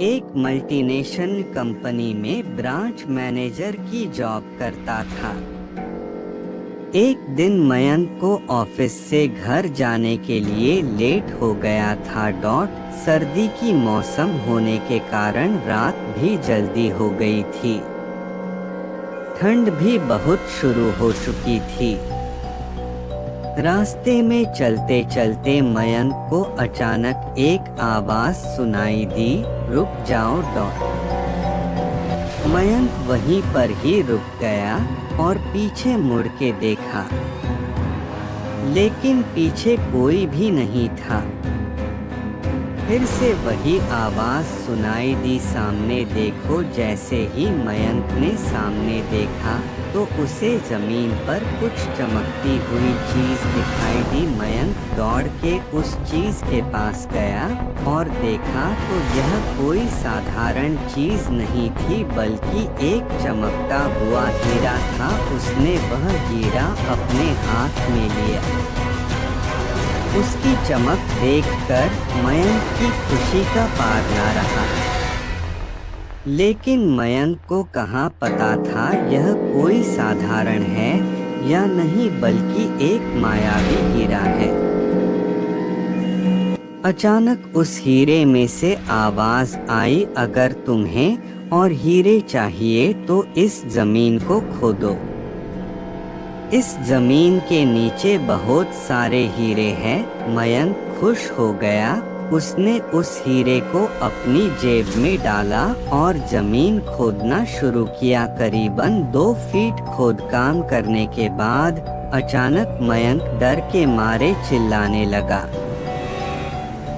एक multinational company में branch manager की जॉब करता था। एक दिन मयंक को ऑफिस से घर जाने के लिए लेट हो गया था। सर्दी की मौसम होने के कारण रात भी जल्दी हो गई थी। ठंड भी बहुत शुरू हो चुकी थी। रास्ते में चलते चलते मयंक को अचानक एक आवाज सुनाई दी, रुक जाओ। मयंक वहीं पर ही रुक गया और पीछे मुड़ के देखा, लेकिन पीछे कोई भी नहीं था। फिर से वही आवाज सुनाई दी, सामने देखो। जैसे ही मयंक ने सामने देखा तो उसे जमीन पर कुछ चमकती हुई चीज दिखाई दी। मयंक दौड़ के उस चीज के पास गया और देखा तो यह कोई साधारण चीज नहीं थी, बल्कि एक चमकता हुआ हीरा था। उसने वह हीरा अपने हाथ में लिया। उसकी चमक देखकर मयंक की खुशी का पार न रहा। लेकिन मयंक को कहाँ पता था यह कोई साधारण है या नहीं, बल्कि एक मायावी हीरा है। अचानक उस हीरे में से आवाज आई, अगर तुम्हें और हीरे चाहिए तो इस जमीन को खोदो। इस जमीन के नीचे बहुत सारे हीरे हैं। मयंक खुश हो गया। उसने उस हीरे को अपनी जेब में डाला और जमीन खोदना शुरू किया। करीबन 2 फीट खोदकाम करने के बाद अचानक मयंक डर के मारे चिल्लाने लगा।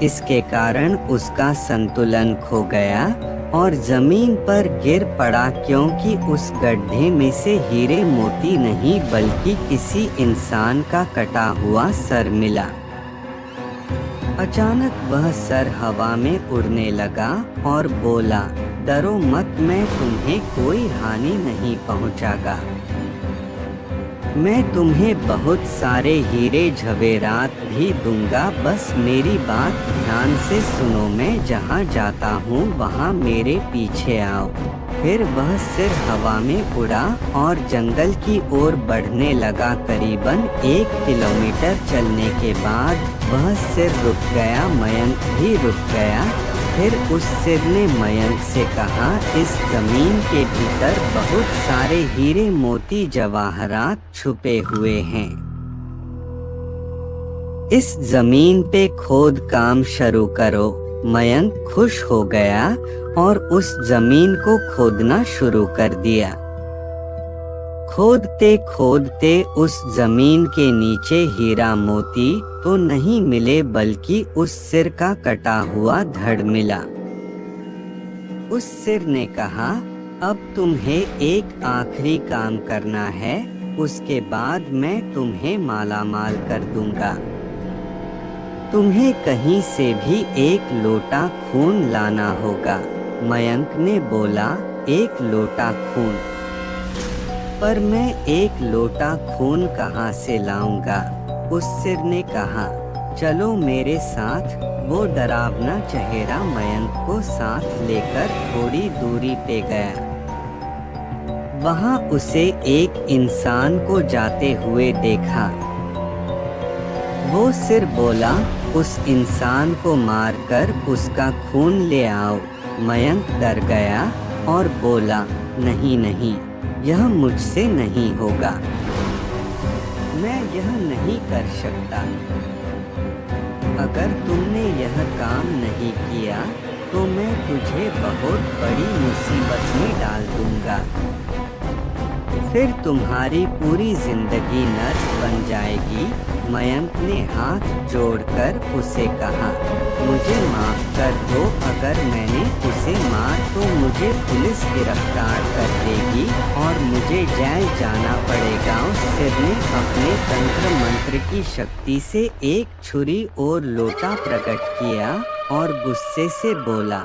इसके कारण उसका संतुलन खो गया और जमीन पर गिर पड़ा, क्योंकि उस गड्ढे में से हीरे मोती नहीं बल्कि किसी इंसान का कटा हुआ सर मिला। अचानक वह सर हवा में उड़ने लगा और बोला, डरो मत, मैं तुम्हें कोई हानि नहीं पहुंचागा। मैं तुम्हें बहुत सारे हीरे जवेरात भी दूंगा, बस मेरी बात ध्यान से सुनो। मैं जहाँ जाता हूँ वहाँ मेरे पीछे आओ। फिर वह सिर हवा में उड़ा और जंगल की ओर बढ़ने लगा। करीबन 1 किलोमीटर चलने के बाद वह सिर रुक गया। मयंक भी रुक गया। फिर उस सिर ने मयंक से कहा, इस जमीन के भीतर बहुत सारे हीरे मोती जवाहरात छुपे हुए हैं। इस जमीन पे खोद काम शुरू करो। मयंक खुश हो गया और उस जमीन को खोदना शुरू कर दिया। खोदते खोदते उस जमीन के नीचे हीरा मोती तो नहीं मिले, बल्कि उस सिर का कटा हुआ धड़ मिला। उस सिर ने कहा, अब तुम्हें एक आखिरी काम करना है, उसके बाद मैं तुम्हें मालामाल कर दूंगा। तुम्हें कहीं से भी एक लोटा खून लाना होगा। मयंक ने बोला, 1 लोटा खून? पर मैं 1 लोटा खून कहाँ से लाऊंगा? उस सिर ने कहा, चलो मेरे साथ। वो डरावना चेहरा मयंक को साथ लेकर थोड़ी दूरी पे गया। वहाँ उसे एक इंसान को जाते हुए देखा। वो सिर बोला, उस इंसान को मारकर उसका खून ले आओ। मयंक डर गया और बोला, नहीं नहीं, यह मुझसे नहीं होगा। मैं यह नहीं कर सकता। अगर तुमने यह काम नहीं किया तो मैं तुझे बहुत बड़ी मुसीबत में डाल दूंगा। फिर तुम्हारी पूरी जिंदगी नर्क बन जाएगी। मयंक ने हाथ जोड़कर उसे कहा, मुझे माफ कर दो। अगर मैंने उसे मार तो मुझे पुलिस गिरफ्तार कर लेगी और मुझे जेल जाना पड़ेगा। उस सिर ने अपने तंत्र मंत्र की शक्ति से एक छुरी और लोटा प्रकट किया और गुस्से से बोला,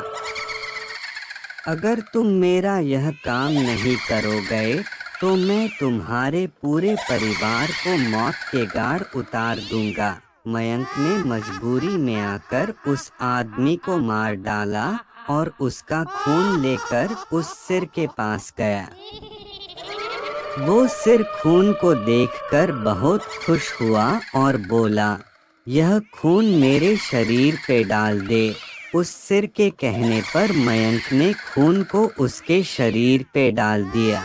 अगर तुम मेरा यह काम नहीं करोगे तो मैं तुम्हारे पूरे परिवार को मौत के घाट उतार दूंगा। मयंक ने मजबूरी में आकर उस आदमी को मार डाला और उसका खून लेकर उस सिर के पास गया। वो सिर खून को देखकर बहुत खुश हुआ और बोला, यह खून मेरे शरीर पे डाल दे। उस सिर के कहने पर मयंक ने खून को उसके शरीर पे डाल दिया।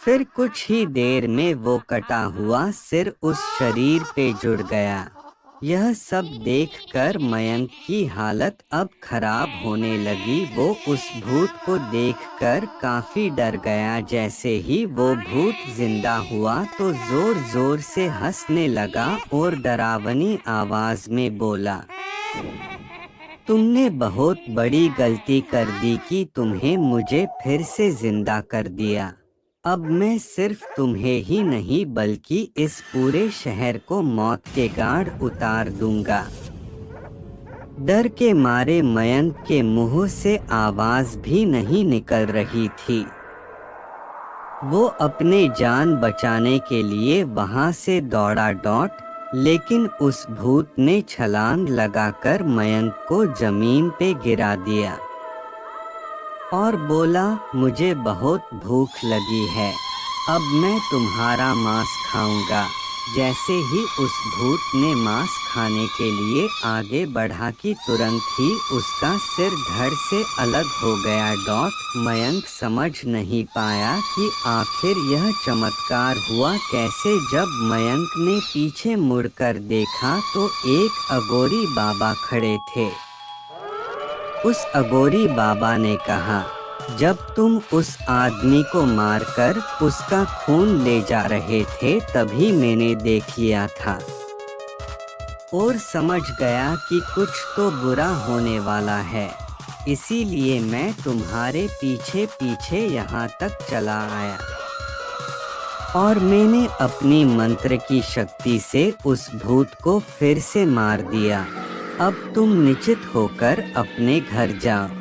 फिर कुछ ही देर में वो कटा हुआ सिर उस शरीर पे जुड़ गया। यह सब देखकर मयंक की हालत अब खराब होने लगी। वो उस भूत को देखकर काफी डर गया। जैसे ही वो भूत जिंदा हुआ तो जोर जोर से हंसने लगा और डरावनी आवाज में बोला, तुमने बहुत बड़ी गलती कर दी कि तुम्हें मुझे फिर से जिंदा कर दिया। अब मैं सिर्फ तुम्हें ही नहीं बल्कि इस पूरे शहर को मौत के गाढ़ उतार दूंगा। डर के मारे मयंक के मुंह से आवाज भी नहीं निकल रही थी। वो अपने जान बचाने के लिए वहां से दौड़ा लेकिन उस भूत ने छलांग लगाकर मयंक को जमीन पे गिरा दिया और बोला, मुझे बहुत भूख लगी है, अब मैं तुम्हारा मांस खाऊंगा। जैसे ही उस भूत ने मांस खाने के लिए आगे बढ़ा कि तुरंत ही उसका सिर धड़ से अलग हो गया। मयंक समझ नहीं पाया कि आखिर यह चमत्कार हुआ कैसे। जब मयंक ने पीछे मुड़कर देखा तो एक अघोरी बाबा खड़े थे। उस अघोरी बाबा ने कहा, जब तुम उस आदमी को मारकर उसका खून ले जा रहे थे तभी मैंने देख लिया था और समझ गया कि कुछ तो बुरा होने वाला है, इसीलिए मैं तुम्हारे पीछे पीछे यहाँ तक चला आया और मैंने अपनी मंत्र की शक्ति से उस भूत को फिर से मार दिया। अब तुम निश्चित होकर अपने घर जाओ।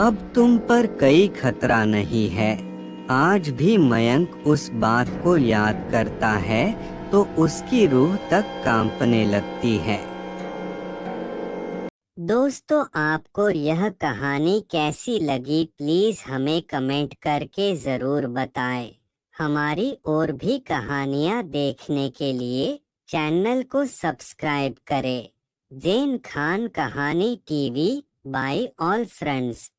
अब तुम पर कोई खतरा नहीं है। आज भी मयंक उस बात को याद करता है तो उसकी रूह तक कांपने लगती है। दोस्तों, आपको यह कहानी कैसी लगी प्लीज हमें कमेंट करके जरूर बताएं। हमारी और भी कहानियाँ देखने के लिए चैनल को सब्सक्राइब करें। ज़ैन खान कहानी टीवी बाय ऑल फ्रेंड्स।